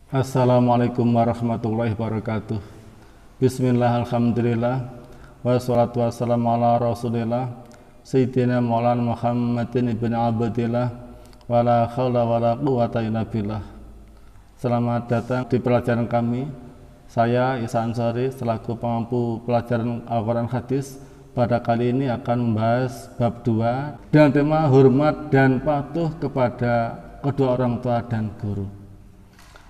Assalamualaikum warahmatullahi wabarakatuh. Bismillah, alhamdulillah, wassalatu wassalamu ala rasulillah Sayyidina Maulana Muhammadin ibn Abdillah, wala khawla wala quwata illa billah. Selamat datang di pelajaran kami. Saya Isa Ansari selaku pengampu pelajaran Al-Quran Hadis. Pada kali ini akan membahas bab 2 dengan tema hormat dan patuh kepada kedua orang tua dan guru.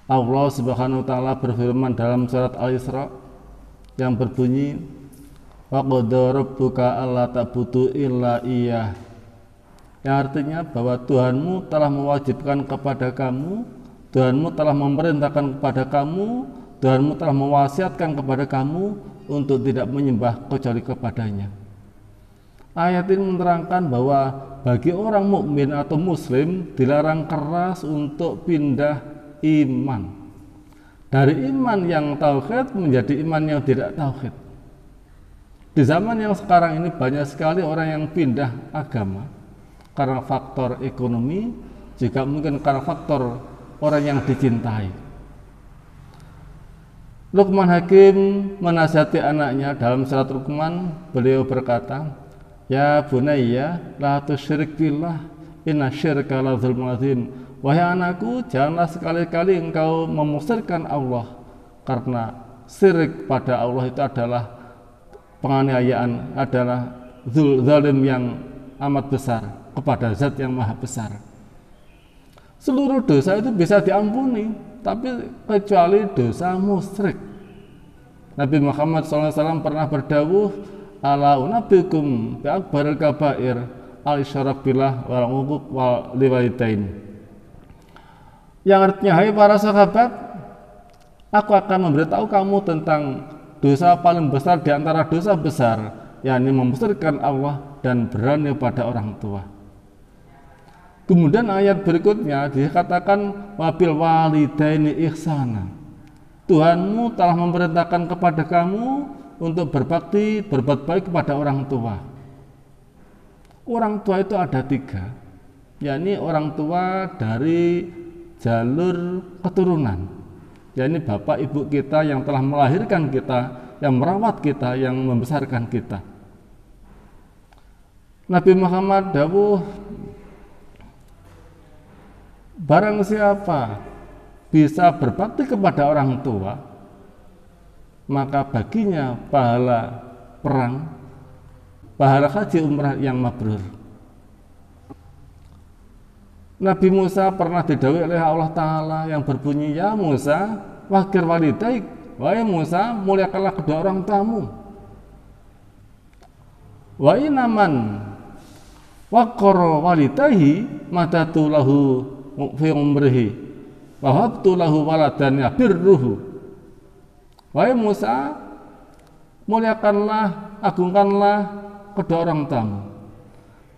Allah Subhanahu wa taala berfirman dalam surat Al-Isra yang berbunyi, wa qada rabbuka alla ta'budu illa iyyah, yang artinya bahwa Tuhanmu telah mewajibkan kepada kamu, Tuhanmu telah memerintahkan kepada kamu, Tuhanmu telah mewasiatkan kepada kamu untuk tidak menyembah kecuali kepadanya. Ayat ini menerangkan bahwa bagi orang mukmin atau muslim dilarang keras untuk pindah iman dari iman yang tauhid menjadi iman yang tidak tauhid. Di zaman yang sekarang ini banyak sekali orang yang pindah agama karena faktor ekonomi, juga mungkin karena faktor orang yang dicintai. Luqman Hakim menasihati anaknya dalam surat Luqman. Beliau berkata, ya bunayya la tusyrik billah inna syirka la dzulmun adzim. Wahai anakku, janganlah sekali-kali engkau memusyrikkan Allah, karena syirik pada Allah itu adalah penganiayaan, adalah zalim yang amat besar kepada zat yang maha besar. Seluruh dosa itu bisa diampuni, tapi kecuali dosa musyrik. Nabi Muhammad SAW pernah berdawuh, ala unabbiukum bi akbaril kabair al-isyrak billah wal uquq wal liwalidain. Yang artinya, hai para sahabat, aku akan memberitahu kamu tentang dosa paling besar di antara dosa besar, yakni memusyrikkan Allah dan berani pada orang tua. Kemudian ayat berikutnya dikatakan, wabil walidaini ihsana. Tuhanmu telah memerintahkan kepada kamu untuk berbakti, berbuat baik kepada orang tua. Orang tua itu ada 3, yakni orang tua dari jalur keturunan, yakni bapak ibu kita yang telah melahirkan kita, yang merawat kita, yang membesarkan kita. Nabi Muhammad dawuh, barang siapa bisa berbakti kepada orang tua, maka baginya pahala perang, pahala haji umrah yang mabrur. Nabi Musa pernah didhawuhi oleh Allah Ta'ala yang berbunyi, ya Musa, wakir walidaik, wahai Musa, muliakanlah kedua orang tuamu. Wa inaman waqara walidayhi madatu lahu fi umrihi wa habtu lahu waladan yabirruhu. Wahai Musa, muliakanlah, agungkanlah kedua orang tuamu.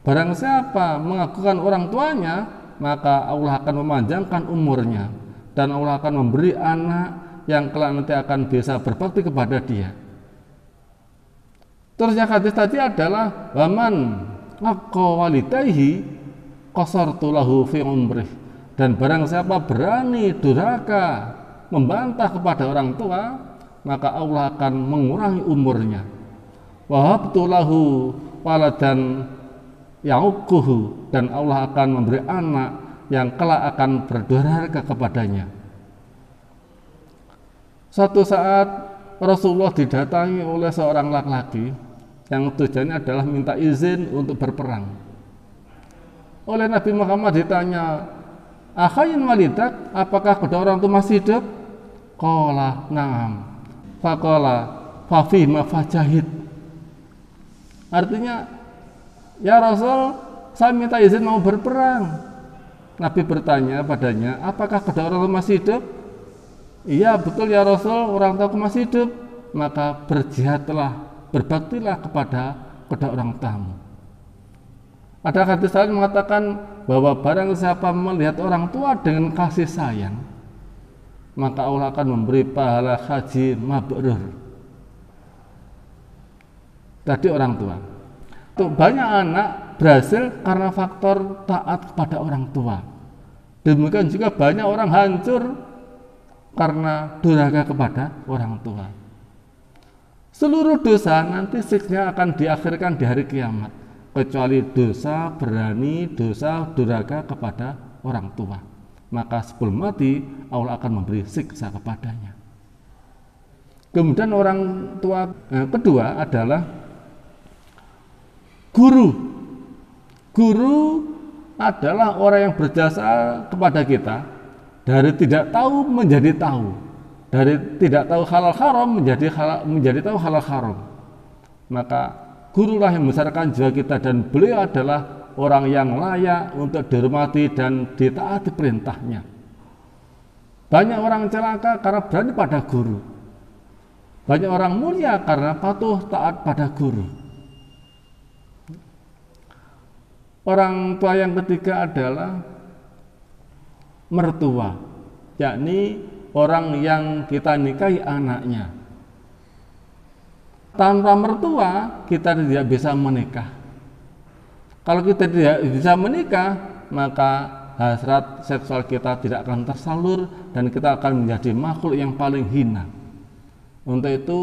Barang siapa mengagungkan orang tuanya, maka Allah akan memanjangkan umurnya dan Allah akan memberi anak yang kelak nanti akan bisa berbakti kepada dia. Terus yang hadis tadi adalah waman waqqa walidayhi qasartu lahu fi umrih, dan barang siapa berani durhaka membantah kepada orang tua, maka Allah akan mengurangi umurnya. Wahabtu lahu waladan ya'uquhu, dan Allah akan memberi anak yang kelak akan berdurhaka kepadanya. Suatu saat Rasulullah didatangi oleh seorang laki-laki yang tujuannya adalah minta izin untuk berperang. Oleh Nabi Muhammad ditanya, akhayin walidak, apakah kedua orang itu masih hidup? Qala na'am. Faqala fafihma fajahid. Artinya, ya Rasul, saya minta izin mau berperang. Nabi bertanya padanya, apakah kedua orang tua masih hidup? Iya betul ya Rasul, orang tuaku masih hidup. Maka berjihadlah, berbaktilah kepada kedua orang tuamu. Ada hadis lain mengatakan bahwa barang siapa melihat orang tua dengan kasih sayang, maka Allah akan memberi pahala haji mabrur. Tadi orang tua. Banyak anak berhasil karena faktor taat kepada orang tua. Demikian juga banyak orang hancur karena durhaka kepada orang tua. Seluruh dosa nanti siksanya akan diakhirkan di hari kiamat, kecuali dosa berani, dosa durhaka kepada orang tua. Maka sebelum mati Allah akan memberi siksa kepadanya. Kemudian orang tua kedua adalah guru. Guru adalah orang yang berjasa kepada kita dari tidak tahu menjadi tahu, dari tidak tahu halal haram menjadi tahu halal haram. Maka gurulah yang membesarkan jiwa kita, dan beliau adalah orang yang layak untuk dihormati dan ditaati perintahnya. Banyak orang celaka karena berani pada guru. Banyak orang mulia karena patuh taat pada guru. Orang tua yang ketiga adalah mertua, yakni orang yang kita nikahi anaknya. Tanpa mertua kita tidak bisa menikah. Kalau kita tidak bisa menikah, maka hasrat seksual kita tidak akan tersalur dan kita akan menjadi makhluk yang paling hina. Untuk itu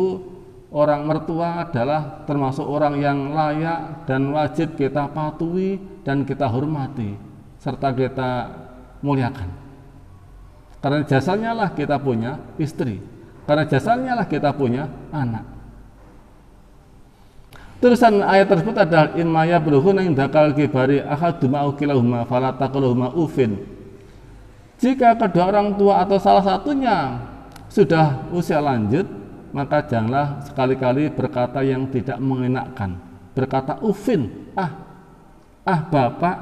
orang mertua adalah termasuk orang yang layak dan wajib kita patuhi dan kita hormati serta kita muliakan. Karena jasanya lah kita punya istri, karena jasanya lah kita punya anak. Terusan ayat tersebut adalah in maya bulughuna indakal kibari ahaduma au kilahuma fala taqulhuma ufin. Jika kedua orang tua atau salah satunya sudah usia lanjut, maka janganlah sekali-kali berkata yang tidak mengenakkan, berkata ufin, bapak,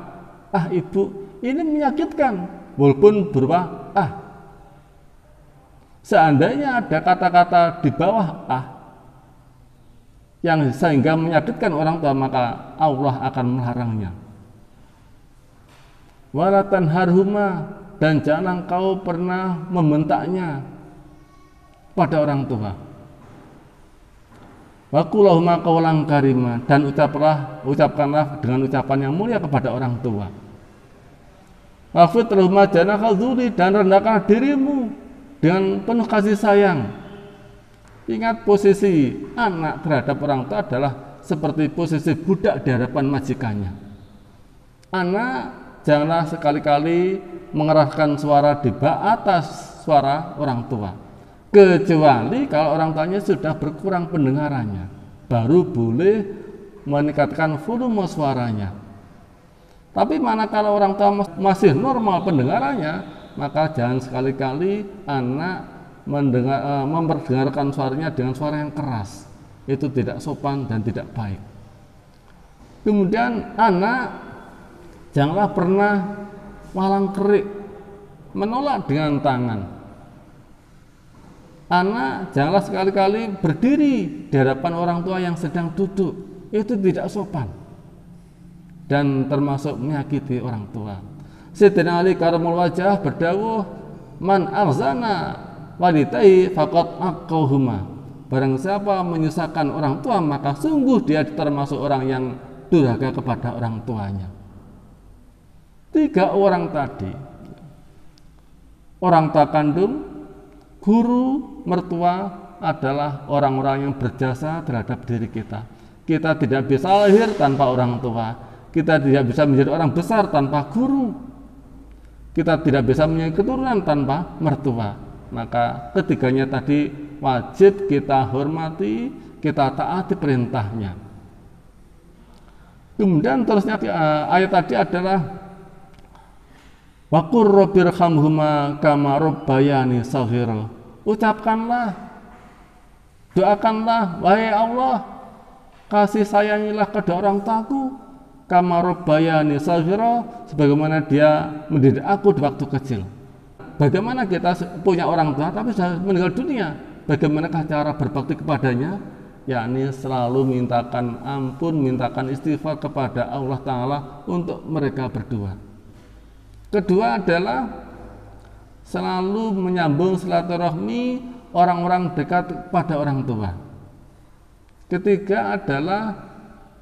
ibu. Ini menyakitkan, walaupun berupa Seandainya ada kata-kata di bawah yang sehingga menyakitkan orang tua, maka Allah akan melarangnya. Wala tanharhuma, dan jangan kau pernah membentaknya pada orang tua. Wa qul lahuma qawlan karima, dan ucapkanlah dengan ucapan yang mulia kepada orang tua. Waqfid lahuma janaka dzulli, dan rendahkan dirimu dengan penuh kasih sayang. Ingat, posisi anak terhadap orang tua adalah seperti posisi budak di hadapan majikannya. Anak janganlah sekali-kali mengeraskan suara di atas suara orang tua, kecuali kalau orang tuanya sudah berkurang pendengarannya, baru boleh meningkatkan volume suaranya. Tapi manakala orang tua masih normal pendengarannya, maka jangan sekali-kali anak memperdengarkan suaranya dengan suara yang keras. Itu tidak sopan dan tidak baik. Kemudian anak janganlah pernah malang kerik, menolak dengan tangan. Anak janganlah sekali-kali berdiri di hadapan orang tua yang sedang duduk. Itu tidak sopan dan termasuk menyakiti orang tua. Sayyidina Ali karamul wajah berdawuh, man arzana walitai faqad aqauhuma. Barang siapa menyusahkan orang tua, maka sungguh dia termasuk orang yang durhaka kepada orang tuanya. 3 orang tadi, orang tua kandung, guru, mertua, adalah orang-orang yang berjasa terhadap diri kita. Kita tidak bisa lahir tanpa orang tua. Kita tidak bisa menjadi orang besar tanpa guru. Kita tidak bisa mempunyai keturunan tanpa mertua. Maka ketiganya tadi wajib kita hormati, kita taati perintahnya. Kemudian terusnya ayat tadi adalah wa qur rabbirhamhuma kama rabbayani shaghira. Ucapkanlah, doakanlah, wahai Allah, kasih sayangilah kedua orang tuaku kama rabbayani shaghira, sebagaimana dia mendidik aku di waktu kecil. Bagaimana kita punya orang tua tapi sudah meninggal dunia, bagaimanakah cara berbakti kepadanya? Yakni selalu mintakan ampun, mintakan istighfar kepada Allah Ta'ala untuk mereka berdua. Kedua adalah selalu menyambung silaturahmi orang-orang dekat pada orang tua. Ketiga adalah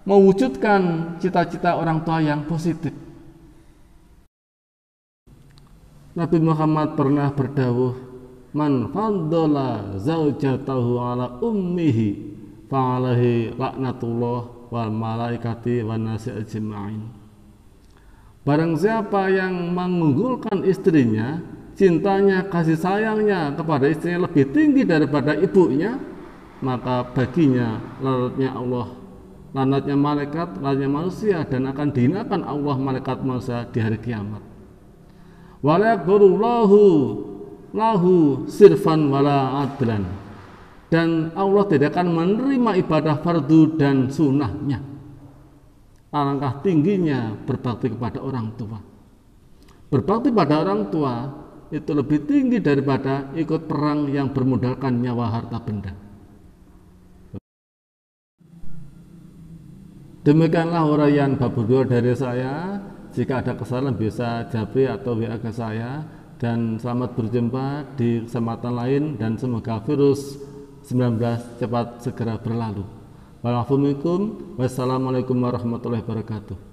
mewujudkan cita-cita orang tua yang positif. Nabi Muhammad pernah berdawuh, man faddala zaujatahu ala ummihi fa'alaihi laknatullah wal malaikati wan nasi ajma'in. Barang siapa yang mengunggulkan istrinya, cintanya, kasih sayangnya kepada istrinya lebih tinggi daripada ibunya, maka baginya laknatnya Allah, laknatnya malaikat, laknatnya manusia, dan akan dihinakan Allah malaikat manusia di hari kiamat. Wala yaqdirullahu lahu sirfan wala adlan, dan Allah tidak akan menerima ibadah fardu dan sunnahnya. Alangkah tingginya berbakti kepada orang tua. Berbakti pada orang tua itu lebih tinggi daripada ikut perang yang bermodalkan nyawa harta benda. Demikianlah uraian bab 2 dari saya. Jika ada kesalahan bisa japri atau WA ke saya. Dan selamat berjumpa di kesempatan lain, dan semoga virus 19 cepat segera berlalu. Wassalamualaikum warahmatullahi wabarakatuh.